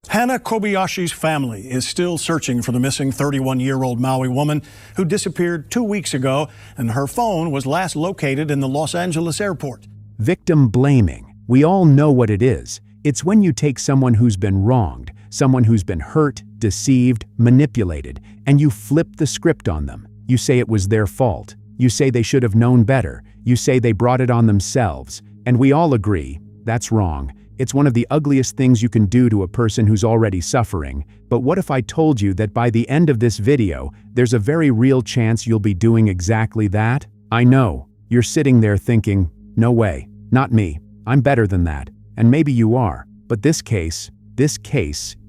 Hana Kobayashi's family is still searching for the missing 31-year-old Maui woman who disappeared 2 weeks ago, and her phone was last located in the Los Angeles airport. Victim blaming. We all know what it is. It's when you take someone who's been wronged, someone who's been hurt, deceived, manipulated, and you flip the script on them. You say it was their fault. You say they should have known better. You say they brought it on themselves. And we all agree, that's wrong. It's one of the ugliest things you can do to a person who's already suffering. But what if I told you that by the end of this video, there's a very real chance you'll be doing exactly that? I know. You're sitting there thinking, no way, not me. I'm better than that. And maybe you are. But this case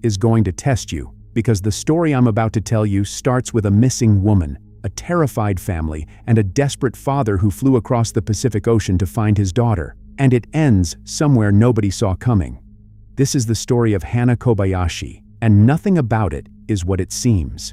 is going to test you. Because the story I'm about to tell you starts with a missing woman, a terrified family, and a desperate father who flew across the Pacific Ocean to find his daughter. And it ends somewhere nobody saw coming. This is the story of Hana Kobayashi, and nothing about it is what it seems.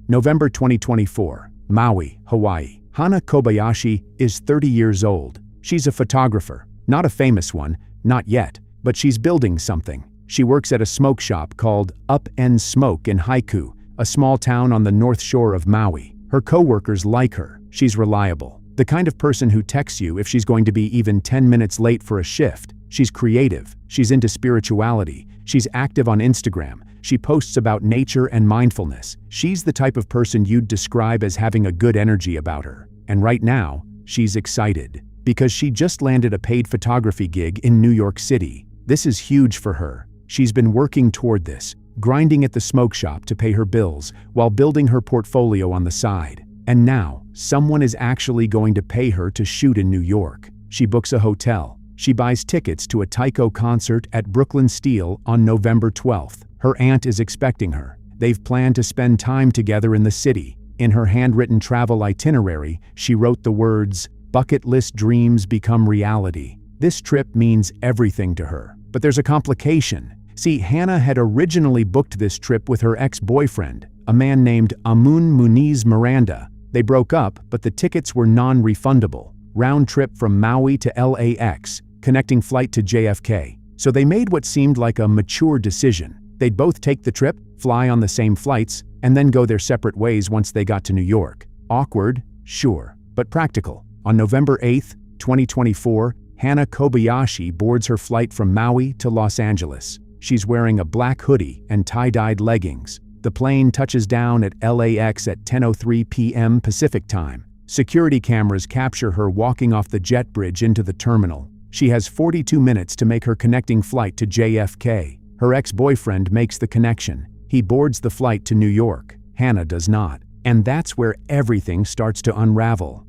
November 2024, Maui, Hawaii. Hana Kobayashi is 30 years old. She's a photographer, not a famous one, not yet, but she's building something. She works at a smoke shop called Up End Smoke in Haiku, a small town on the north shore of Maui. Her co-workers like her. She's reliable. The kind of person who texts you if she's going to be even 10 minutes late for a shift. She's creative. She's into spirituality. She's active on Instagram. She posts about nature and mindfulness. She's the type of person you'd describe as having a good energy about her. And right now, she's excited. Because she just landed a paid photography gig in New York City. This is huge for her. She's been working toward this, grinding at the smoke shop to pay her bills while building her portfolio on the side. And now, someone is actually going to pay her to shoot in New York. She books a hotel. She buys tickets to a Taiko concert at Brooklyn Steel on November 12th. Her aunt is expecting her. They've planned to spend time together in the city. In her handwritten travel itinerary, she wrote the words, "Bucket list dreams become reality." This trip means everything to her. But there's a complication. See, Hana had originally booked this trip with her ex-boyfriend, a man named Amun Muniz Miranda. They broke up, but the tickets were non-refundable. Round trip from Maui to LAX, connecting flight to JFK. So they made what seemed like a mature decision. They'd both take the trip, fly on the same flights, and then go their separate ways once they got to New York. Awkward? Sure, but practical. On November 8th, 2024, Hana Kobayashi boards her flight from Maui to Los Angeles. She's wearing a black hoodie and tie-dyed leggings. The plane touches down at LAX at 10:03 p.m. Pacific time. Security cameras capture her walking off the jet bridge into the terminal. She has 42 minutes to make her connecting flight to JFK. Her ex-boyfriend makes the connection. He boards the flight to New York. Hana does not. And that's where everything starts to unravel.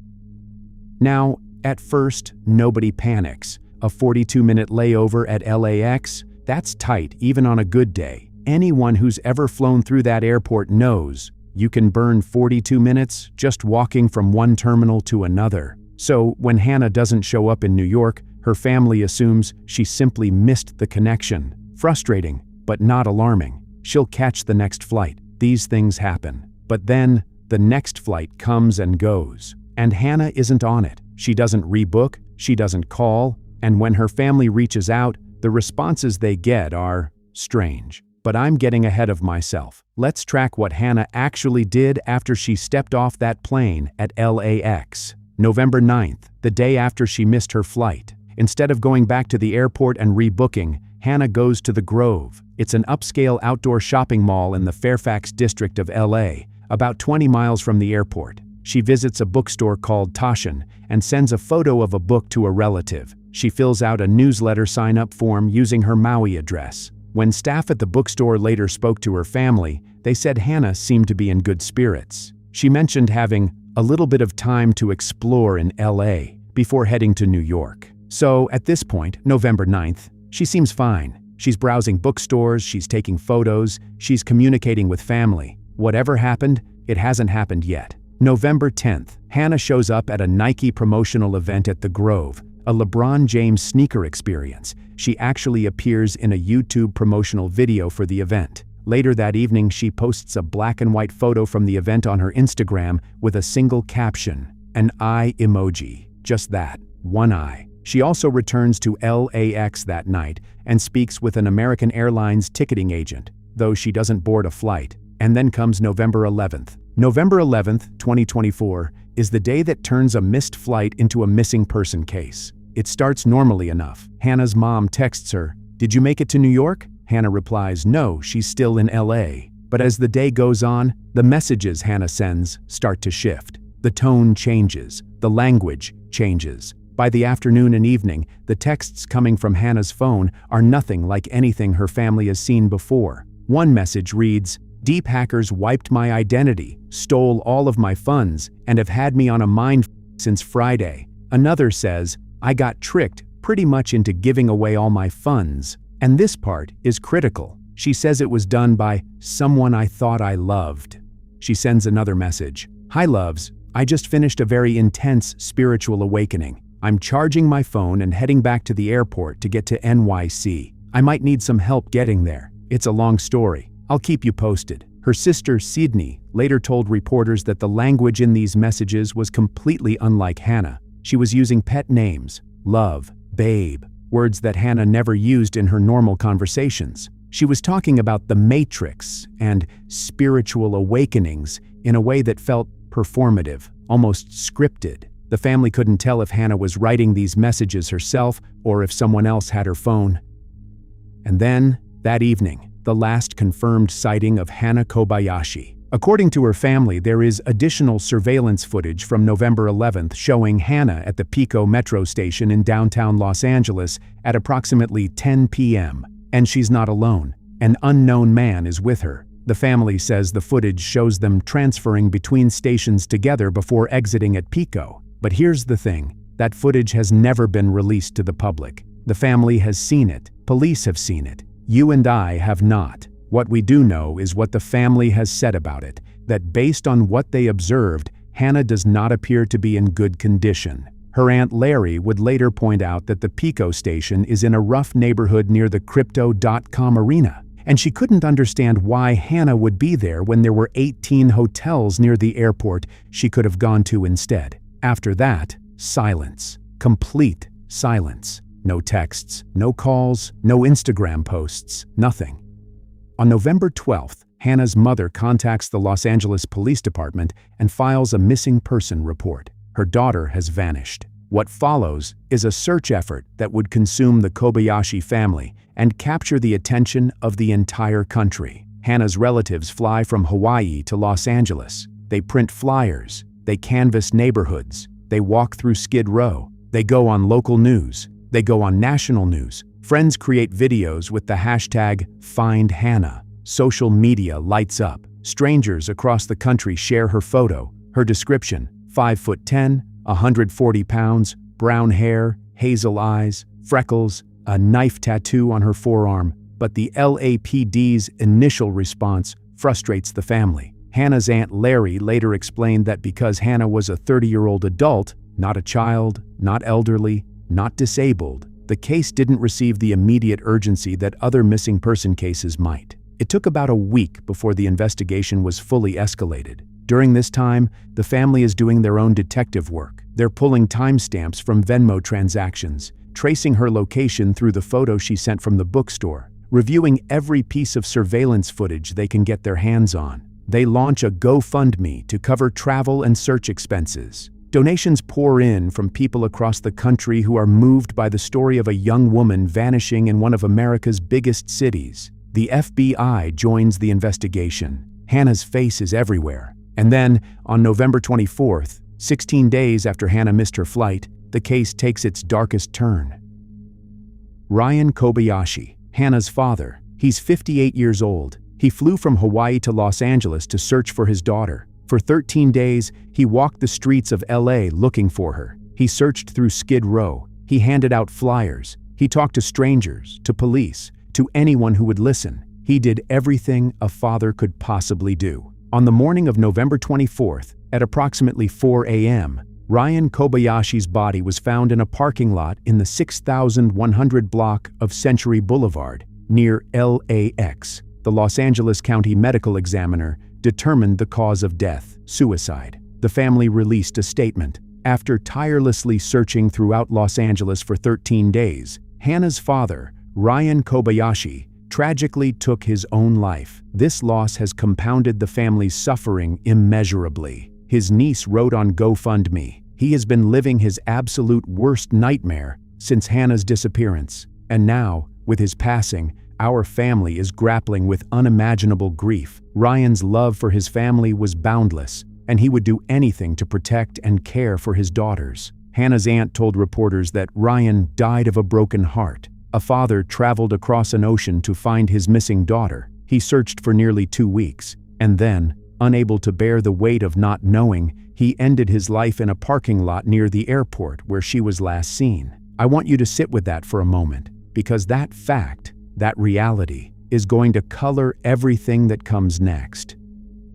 Now, at first, nobody panics. A 42-minute layover at LAX? That's tight, even on a good day. Anyone who's ever flown through that airport knows you can burn 42 minutes just walking from one terminal to another. So when Hana doesn't show up in New York, her family assumes she simply missed the connection. Frustrating, but not alarming. She'll catch the next flight. These things happen. But then, the next flight comes and goes. And Hana isn't on it. She doesn't rebook, she doesn't call, and when her family reaches out, the responses they get are strange. But I'm getting ahead of myself. Let's track what Hana actually did after she stepped off that plane at LAX. November 9th, the day after she missed her flight. Instead of going back to the airport and rebooking, Hana goes to the Grove. It's an upscale outdoor shopping mall in the Fairfax district of LA, about 20 miles from the airport. She visits a bookstore called Toshin and sends a photo of a book to a relative. She fills out a newsletter sign-up form using her Maui address. When staff at the bookstore later spoke to her family, they said Hana seemed to be in good spirits. She mentioned having a little bit of time to explore in LA before heading to New York. So at this point, November 9th, she seems fine. She's browsing bookstores, she's taking photos, she's communicating with family. Whatever happened, it hasn't happened yet. November 10th, Hana shows up at a Nike promotional event at the Grove, a LeBron James sneaker experience. She actually appears in a YouTube promotional video for the event. Later that evening, she posts a black and white photo from the event on her Instagram with a single caption, an eye emoji. Just that, one eye. She also returns to LAX that night and speaks with an American Airlines ticketing agent, though she doesn't board a flight. And then comes November 11th. November 11th, 2024, is the day that turns a missed flight into a missing person case. It starts normally enough. Hannah's mom texts her, "Did you make it to New York?" Hannah replies, "No, she's still in LA." But as the day goes on, the messages Hannah sends start to shift. The tone changes, the language changes. By the afternoon and evening, the texts coming from Hannah's phone are nothing like anything her family has seen before. One message reads, "Deep hackers wiped my identity, stole all of my funds, and have had me on a mind since Friday." Another says, "I got tricked pretty much into giving away all my funds." And this part is critical. She says it was done by someone I thought I loved. She sends another message. "Hi loves, I just finished a very intense spiritual awakening. I'm charging my phone and heading back to the airport to get to NYC. I might need some help getting there. It's a long story. I'll keep you posted." Her sister, Sydney, later told reporters that the language in these messages was completely unlike Hannah. She was using pet names, love, babe, words that Hannah never used in her normal conversations. She was talking about the Matrix and spiritual awakenings in a way that felt performative, almost scripted. The family couldn't tell if Hannah was writing these messages herself or if someone else had her phone. And then, that evening, the last confirmed sighting of Hannah Kobayashi. According to her family, there is additional surveillance footage from November 11th showing Hannah at the Pico metro station in downtown Los Angeles at approximately 10 p.m. And she's not alone. An unknown man is with her. The family says the footage shows them transferring between stations together before exiting at Pico. But here's the thing, that footage has never been released to the public. The family has seen it. Police have seen it. You and I have not. What we do know is what the family has said about it, that based on what they observed, Hannah does not appear to be in good condition. Her Aunt Larry would later point out that the Pico station is in a rough neighborhood near the Crypto.com arena, and she couldn't understand why Hannah would be there when there were 18 hotels near the airport she could have gone to instead. After that, silence. Complete silence. No texts, no calls, no Instagram posts, nothing. On November 12th, Hannah's mother contacts the Los Angeles Police Department and files a missing person report. Her daughter has vanished. What follows is a search effort that would consume the Kobayashi family and capture the attention of the entire country. Hannah's relatives fly from Hawaii to Los Angeles. They print flyers. They canvass neighborhoods. They walk through Skid Row. They go on local news. They go on national news. Friends create videos with the hashtag #FindHannah. Social media lights up. Strangers across the country share her photo, her description, 5'10", 140 pounds, brown hair, hazel eyes, freckles, a knife tattoo on her forearm. But the LAPD's initial response frustrates the family. Hannah's Aunt Larry later explained that because Hannah was a 30-year-old adult, not a child, not elderly, not disabled, the case didn't receive the immediate urgency that other missing person cases might. It took about a week before the investigation was fully escalated. During this time, the family is doing their own detective work. They're pulling timestamps from Venmo transactions, tracing her location through the photo she sent from the bookstore, reviewing every piece of surveillance footage they can get their hands on. They launch a GoFundMe to cover travel and search expenses. Donations pour in from people across the country who are moved by the story of a young woman vanishing in one of America's biggest cities. The FBI joins the investigation. Hannah's face is everywhere. And then, on November 24th, 16 days after Hannah missed her flight, the case takes its darkest turn. Ryan Kobayashi, Hannah's father. He's 58 years old. He flew from Hawaii to Los Angeles to search for his daughter. For 13 days, he walked the streets of LA looking for her. He searched through Skid Row. He handed out flyers. He talked to strangers, to police, to anyone who would listen. He did everything a father could possibly do. On the morning of November 24th, at approximately 4 a.m., Ryan Kobayashi's body was found in a parking lot in the 6100 block of Century Boulevard, near LAX. The Los Angeles County Medical Examiner determined the cause of death, suicide. The family released a statement. After tirelessly searching throughout Los Angeles for 13 days, Hannah's father, Ryan Kobayashi, tragically took his own life. This loss has compounded the family's suffering immeasurably. His niece wrote on GoFundMe, "He has been living his absolute worst nightmare since Hannah's disappearance. And now, with his passing, our family is grappling with unimaginable grief." Ryan's love for his family was boundless, and he would do anything to protect and care for his daughters. Hannah's aunt told reporters that Ryan died of a broken heart. A father traveled across an ocean to find his missing daughter. He searched for nearly 2 weeks, and then, unable to bear the weight of not knowing, he ended his life in a parking lot near the airport where she was last seen. I want you to sit with that for a moment, because that fact, that reality, is going to color everything that comes next.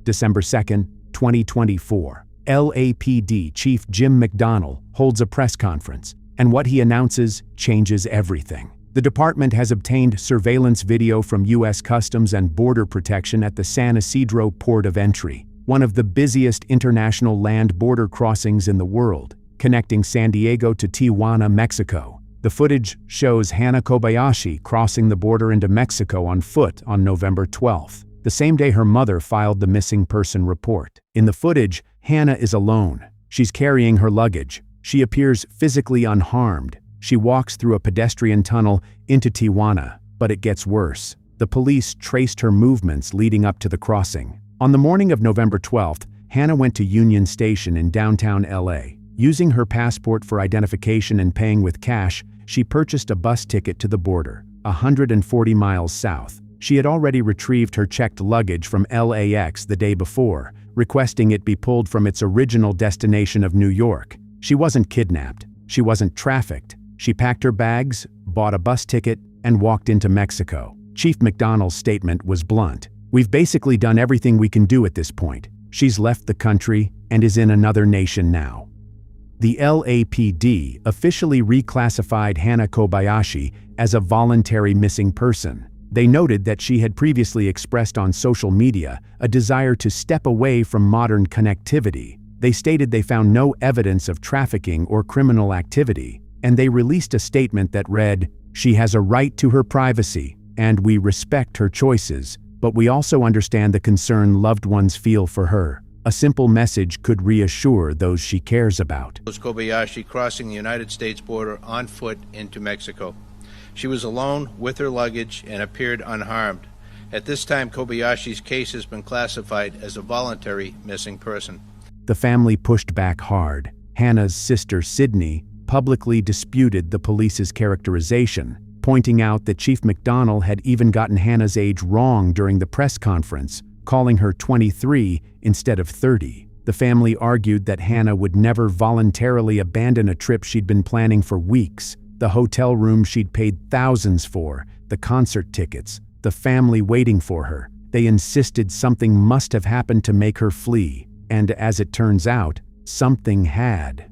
December 2nd, 2024. LAPD Chief Jim McDonnell holds a press conference, and what he announces changes everything. The department has obtained surveillance video from U.S. Customs and Border Protection at the San Isidro Port of Entry, one of the busiest international land border crossings in the world, connecting San Diego to Tijuana, Mexico. The footage shows Hannah Kobayashi crossing the border into Mexico on foot on November 12th, the same day her mother filed the missing person report. In the footage, Hannah is alone. She's carrying her luggage. She appears physically unharmed. She walks through a pedestrian tunnel into Tijuana, but it gets worse. The police traced her movements leading up to the crossing. On the morning of November 12th, Hannah went to Union Station in downtown LA. Using her passport for identification and paying with cash, she purchased a bus ticket to the border, 140 miles south. She had already retrieved her checked luggage from LAX the day before, requesting it be pulled from its original destination of New York. She wasn't kidnapped. She wasn't trafficked. She packed her bags, bought a bus ticket, and walked into Mexico. Chief McDonnell's statement was blunt. "We've basically done everything we can do at this point. She's left the country and is in another nation now." The LAPD officially reclassified Hannah Kobayashi as a voluntary missing person. They noted that she had previously expressed on social media a desire to step away from modern connectivity. They stated they found no evidence of trafficking or criminal activity, and they released a statement that read, "She has a right to her privacy, and we respect her choices, but we also understand the concern loved ones feel for her." A simple message could reassure those she cares about. Kobayashi crossing the United States border on foot into Mexico. She was alone with her luggage and appeared unharmed. At this time, Kobayashi's case has been classified as a voluntary missing person. The family pushed back hard. Hannah's sister, Sydney, publicly disputed the police's characterization, pointing out that Chief McDonnell had even gotten Hannah's age wrong during the press conference, calling her 23 instead of 30. The family argued that Hannah would never voluntarily abandon a trip she'd been planning for weeks, the hotel room she'd paid thousands for, the concert tickets, the family waiting for her. They insisted something must have happened to make her flee, and as it turns out, something had.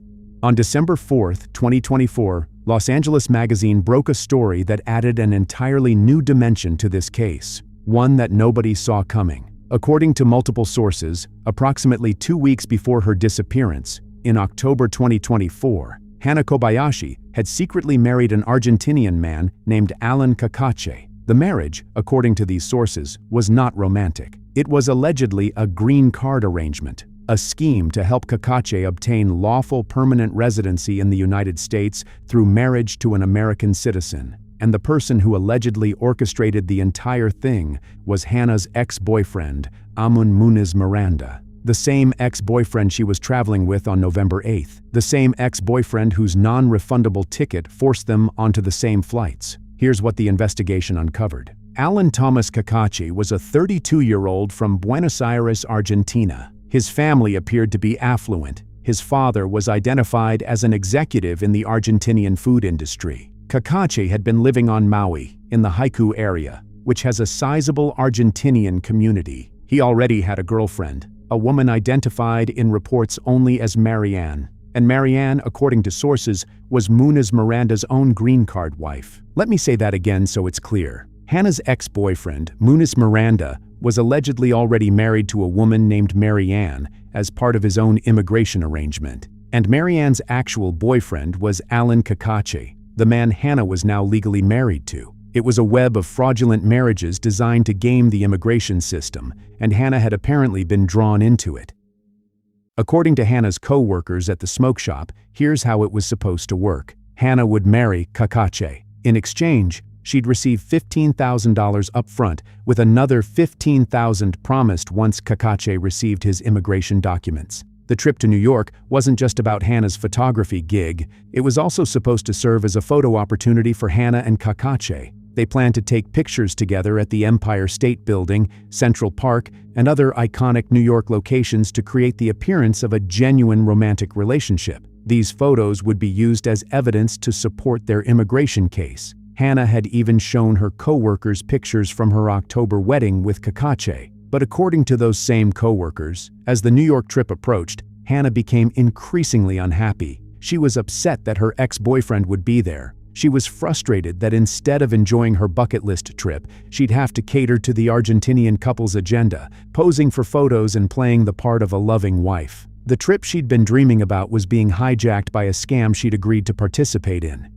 On December 4th, 2024, Los Angeles Magazine broke a story that added an entirely new dimension to this case, one that nobody saw coming. According to multiple sources, approximately 2 weeks before her disappearance, in October 2024, Hannah Kobayashi had secretly married an Argentinian man named Alan Cacace. The marriage, according to these sources, was not romantic. It was allegedly a green card arrangement, a scheme to help Cacace obtain lawful permanent residency in the United States through marriage to an American citizen. And the person who allegedly orchestrated the entire thing was Hannah's ex-boyfriend, Amun Muniz Miranda. The same ex-boyfriend she was traveling with on November 8th. The same ex-boyfriend whose non-refundable ticket forced them onto the same flights. Here's what the investigation uncovered. Alan Thomas Cacace was a 32-year-old from Buenos Aires, Argentina. His family appeared to be affluent. His father was identified as an executive in the Argentinian food industry. Cacace had been living on Maui, in the Haiku area, which has a sizable Argentinian community. He already had a girlfriend, a woman identified in reports only as Marianne. And Marianne, according to sources, was Muniz Miranda's own green card wife. Let me say that again so it's clear. Hannah's ex-boyfriend, Muniz Miranda, was allegedly already married to a woman named Marianne as part of his own immigration arrangement. And Marianne's actual boyfriend was Alan Kakache, the man Hannah was now legally married to. It was a web of fraudulent marriages designed to game the immigration system, and Hannah had apparently been drawn into it. According to Hannah's co-workers at the smoke shop, here's how it was supposed to work. Hannah would marry Kakache. In exchange, she'd receive $15,000 up front, with another $15,000 promised once Kakache received his immigration documents. The trip to New York wasn't just about Hannah's photography gig, it was also supposed to serve as a photo opportunity for Hannah and Kakache. They planned to take pictures together at the Empire State Building, Central Park, and other iconic New York locations to create the appearance of a genuine romantic relationship. These photos would be used as evidence to support their immigration case. Hannah had even shown her co-workers pictures from her October wedding with Kakache. But according to those same co-workers, as the New York trip approached, Hannah became increasingly unhappy. She was upset that her ex-boyfriend would be there. She was frustrated that instead of enjoying her bucket list trip, she'd have to cater to the Argentinian couple's agenda, posing for photos and playing the part of a loving wife. The trip she'd been dreaming about was being hijacked by a scam she'd agreed to participate in.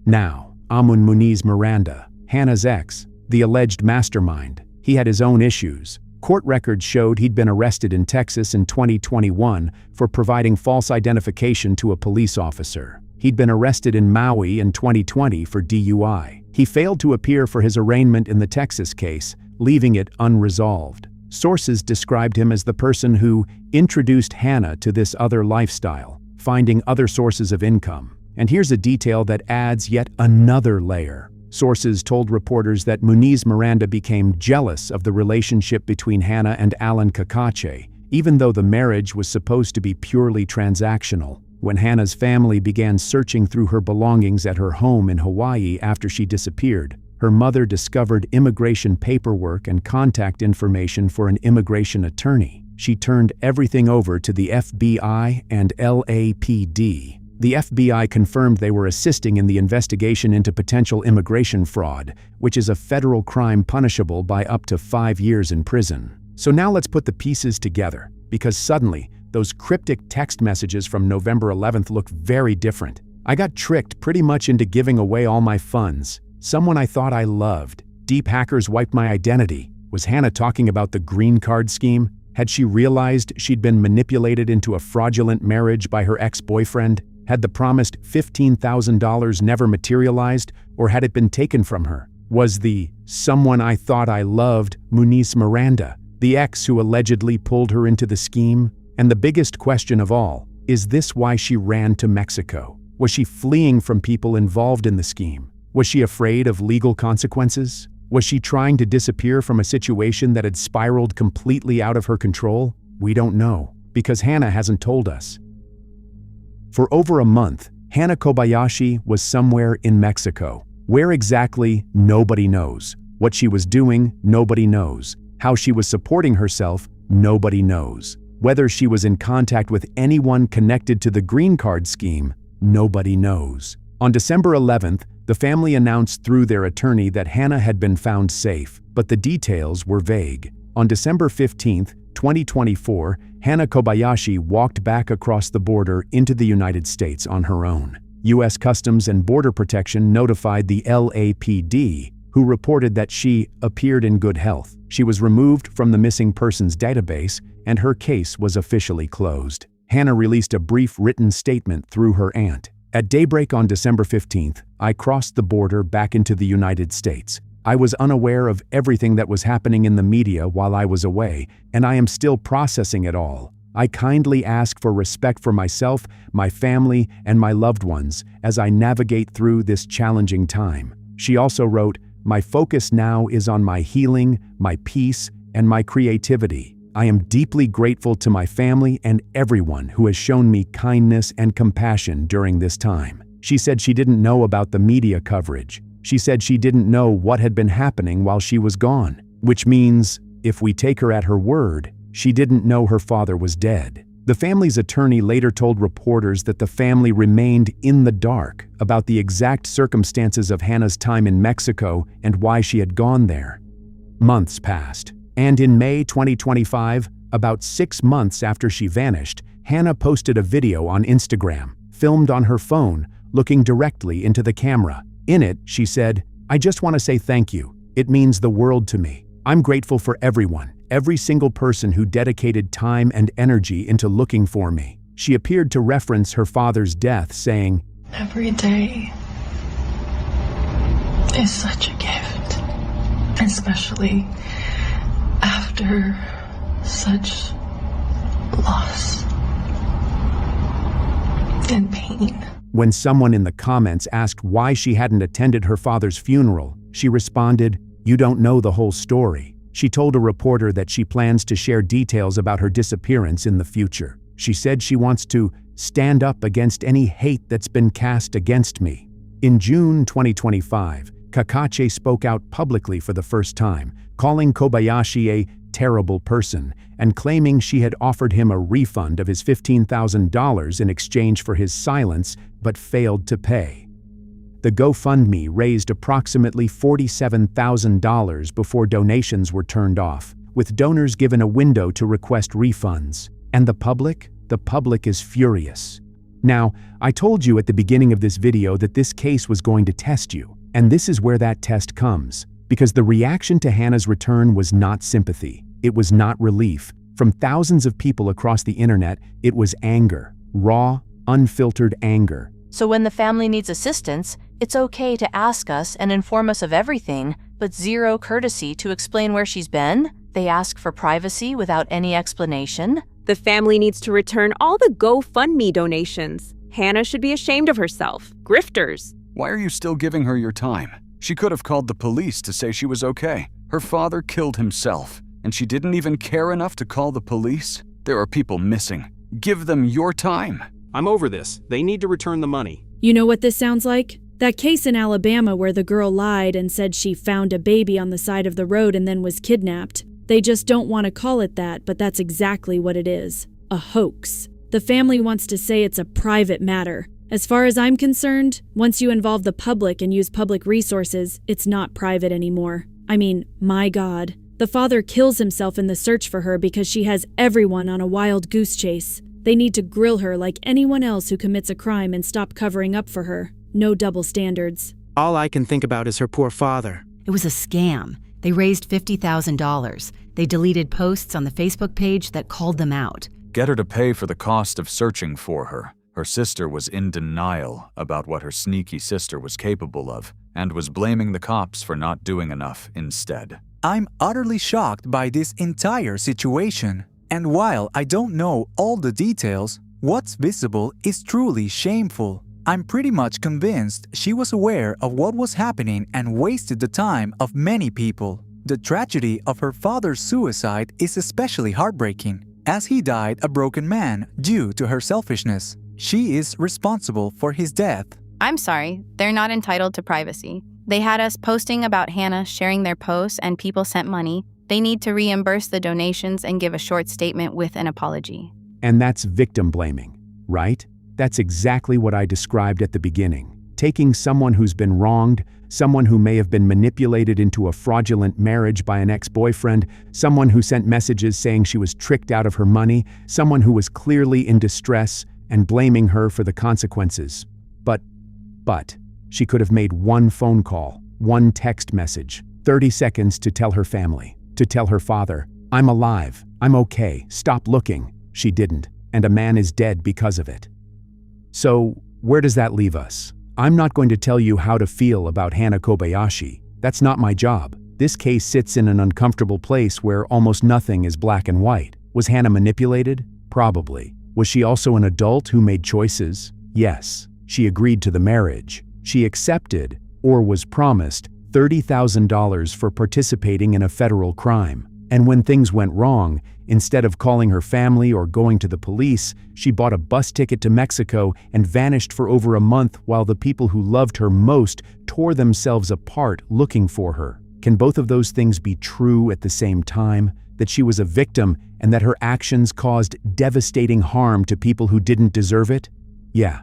Now, Amun Muniz Miranda, Hannah's ex, the alleged mastermind, he had his own issues. Court records showed he'd been arrested in Texas in 2021 for providing false identification to a police officer. He'd been arrested in Maui in 2020 for DUI. He failed to appear for his arraignment in the Texas case, leaving it unresolved. Sources described him as the person who introduced Hannah to this other lifestyle, finding other sources of income. And here's a detail that adds yet another layer. Sources told reporters that Muniz Miranda became jealous of the relationship between Hannah and Alan Kakache, even though the marriage was supposed to be purely transactional. When Hannah's family began searching through her belongings at her home in Hawaii after she disappeared, her mother discovered immigration paperwork and contact information for an immigration attorney. She turned everything over to the FBI and LAPD. The FBI confirmed they were assisting in the investigation into potential immigration fraud, which is a federal crime punishable by up to 5 years in prison. So now let's put the pieces together, because suddenly, those cryptic text messages from November 11th look very different. I got tricked pretty much into giving away all my funds. Someone I thought I loved. Deep hackers wiped my identity. Was Hannah talking about the green card scheme? Had she realized she'd been manipulated into a fraudulent marriage by her ex-boyfriend? Had the promised $15,000 never materialized, or had it been taken from her? Was the someone I thought I loved Muniz Miranda, the ex who allegedly pulled her into the scheme? And the biggest question of all, is this why she ran to Mexico? Was she fleeing from people involved in the scheme? Was she afraid of legal consequences? Was she trying to disappear from a situation that had spiraled completely out of her control? We don't know, because Hannah hasn't told us. For over a month, Hannah Kobayashi was somewhere in Mexico. Where exactly, nobody knows. What she was doing, nobody knows. How she was supporting herself, nobody knows. Whether she was in contact with anyone connected to the green card scheme, nobody knows. On December 11th, the family announced through their attorney that Hannah had been found safe, but the details were vague. On December 15th, 2024, Hannah Kobayashi walked back across the border into the United States on her own. U.S. Customs and Border Protection notified the LAPD, who reported that she appeared in good health. She was removed from the missing persons database, and her case was officially closed. Hannah released a brief written statement through her aunt. At daybreak on December 15th, I crossed the border back into the United States. I was unaware of everything that was happening in the media while I was away, and I am still processing it all. I kindly ask for respect for myself, my family, and my loved ones as I navigate through this challenging time. She also wrote, "My focus now is on my healing, my peace, and my creativity. I am deeply grateful to my family and everyone who has shown me kindness and compassion during this time." She said she didn't know about the media coverage. She said she didn't know what had been happening while she was gone, which means, if we take her at her word, she didn't know her father was dead. The family's attorney later told reporters that the family remained in the dark about the exact circumstances of Hannah's time in Mexico and why she had gone there. Months passed, and in May 2025, about 6 months after she vanished, Hannah posted a video on Instagram, filmed on her phone, looking directly into the camera. In it, she said, "I just want to say thank you. It means the world to me. I'm grateful for everyone, every single person who dedicated time and energy into looking for me." She appeared to reference her father's death, saying, "Every day is such a gift, especially after such loss and pain." When someone in the comments asked why she hadn't attended her father's funeral, she responded, "You don't know the whole story." She told a reporter that she plans to share details about her disappearance in the future. She said she wants to stand up against any hate that's been cast against me. In June 2025, Kakache spoke out publicly for the first time, calling Kobayashi a terrible person and claiming she had offered him a refund of his $15,000 in exchange for his silence but failed to pay. The GoFundMe raised approximately $47,000 before donations were turned off, with donors given a window to request refunds. And the public? The public is furious. Now, I told you at the beginning of this video that this case was going to test you, and this is where that test comes. Because the reaction to Hannah's return was not sympathy. It was not relief. From thousands of people across the internet, it was anger. Raw, unfiltered anger. So when the family needs assistance, it's okay to ask us and inform us of everything, but zero courtesy to explain where she's been? They ask for privacy without any explanation? The family needs to return all the GoFundMe donations. Hannah should be ashamed of herself. Grifters. Why are you still giving her your time? She could have called the police to say she was okay. Her father killed himself, and she didn't even care enough to call the police? There are people missing. Give them your time. I'm over this. They need to return the money. You know what this sounds like? That case in Alabama where the girl lied and said she found a baby on the side of the road and then was kidnapped. They just don't want to call it that, but that's exactly what it is. A hoax. The family wants to say it's a private matter. As far as I'm concerned, once you involve the public and use public resources, it's not private anymore. I mean, my God. The father kills himself in the search for her because she has everyone on a wild goose chase. They need to grill her like anyone else who commits a crime and stop covering up for her. No double standards. All I can think about is her poor father. It was a scam. They raised $50,000. They deleted posts on the Facebook page that called them out. Get her to pay for the cost of searching for her. Her sister was in denial about what her sneaky sister was capable of, and was blaming the cops for not doing enough instead. I'm utterly shocked by this entire situation. And while I don't know all the details, what's visible is truly shameful. I'm pretty much convinced she was aware of what was happening and wasted the time of many people. The tragedy of her father's suicide is especially heartbreaking, as he died a broken man due to her selfishness. She is responsible for his death. I'm sorry, they're not entitled to privacy. They had us posting about Hannah, sharing their posts, and people sent money. They need to reimburse the donations and give a short statement with an apology. And that's victim blaming, right? That's exactly what I described at the beginning. Taking someone who's been wronged, someone who may have been manipulated into a fraudulent marriage by an ex-boyfriend, someone who sent messages saying she was tricked out of her money, someone who was clearly in distress, and blaming her for the consequences. But, she could have made one phone call, one text message, 30 seconds to tell her family, to tell her father, "I'm alive, I'm okay, stop looking." She didn't, and a man is dead because of it. So, where does that leave us? I'm not going to tell you how to feel about Hannah Kobayashi. That's not my job. This case sits in an uncomfortable place where almost nothing is black and white. Was Hannah manipulated? Probably. Was she also an adult who made choices? Yes. She agreed to the marriage. She accepted, or was promised, $30,000 for participating in a federal crime. And when things went wrong, instead of calling her family or going to the police, she bought a bus ticket to Mexico and vanished for over a month while the people who loved her most tore themselves apart looking for her. Can both of those things be true at the same time? That she was a victim and that her actions caused devastating harm to people who didn't deserve it? Yeah,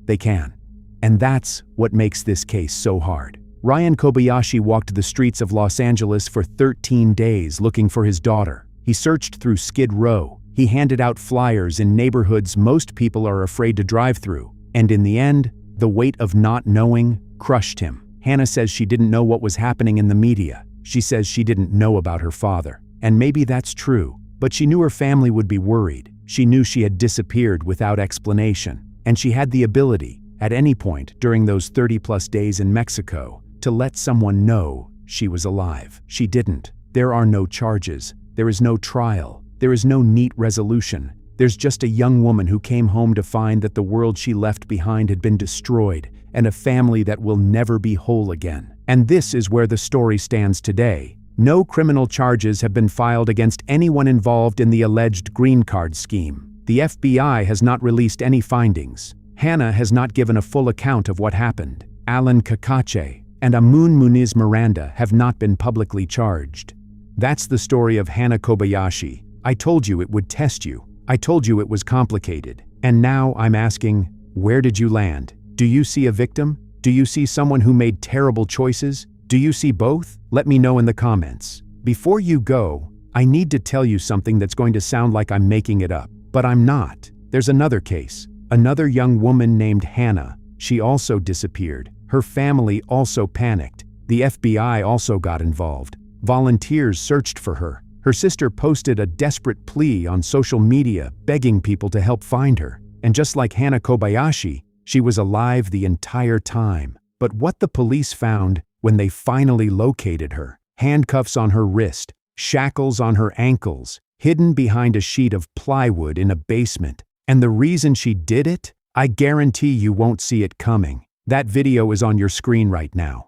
they can. And that's what makes this case so hard. Ryan Kobayashi walked the streets of Los Angeles for 13 days looking for his daughter. He searched through Skid Row. He handed out flyers in neighborhoods most people are afraid to drive through. And in the end, the weight of not knowing crushed him. Hannah says she didn't know what was happening in the media. She says she didn't know about her father. And maybe that's true, but she knew her family would be worried. She knew she had disappeared without explanation. And she had the ability, at any point during those 30-plus days in Mexico, to let someone know she was alive. She didn't. There are no charges. There is no trial. There is no neat resolution. There's just a young woman who came home to find that the world she left behind had been destroyed, and a family that will never be whole again. And this is where the story stands today. No criminal charges have been filed against anyone involved in the alleged green card scheme. The FBI has not released any findings. Hannah has not given a full account of what happened. Alan Kakache and Amun Muniz Miranda have not been publicly charged. That's the story of Hannah Kobayashi. I told you it would test you. I told you it was complicated. And now I'm asking, where did you land? Do you see a victim? Do you see someone who made terrible choices? Do you see both? Let me know in the comments. Before you go, I need to tell you something that's going to sound like I'm making it up, but I'm not. There's another case. Another young woman named Hannah. She also disappeared. Her family also panicked. The FBI also got involved. Volunteers searched for her. Her sister posted a desperate plea on social media begging people to help find her. And just like Hannah Kobayashi, she was alive the entire time. But what the police found when they finally located her: handcuffs on her wrist, shackles on her ankles, hidden behind a sheet of plywood in a basement. And the reason she did it? I guarantee you won't see it coming. That video is on your screen right now.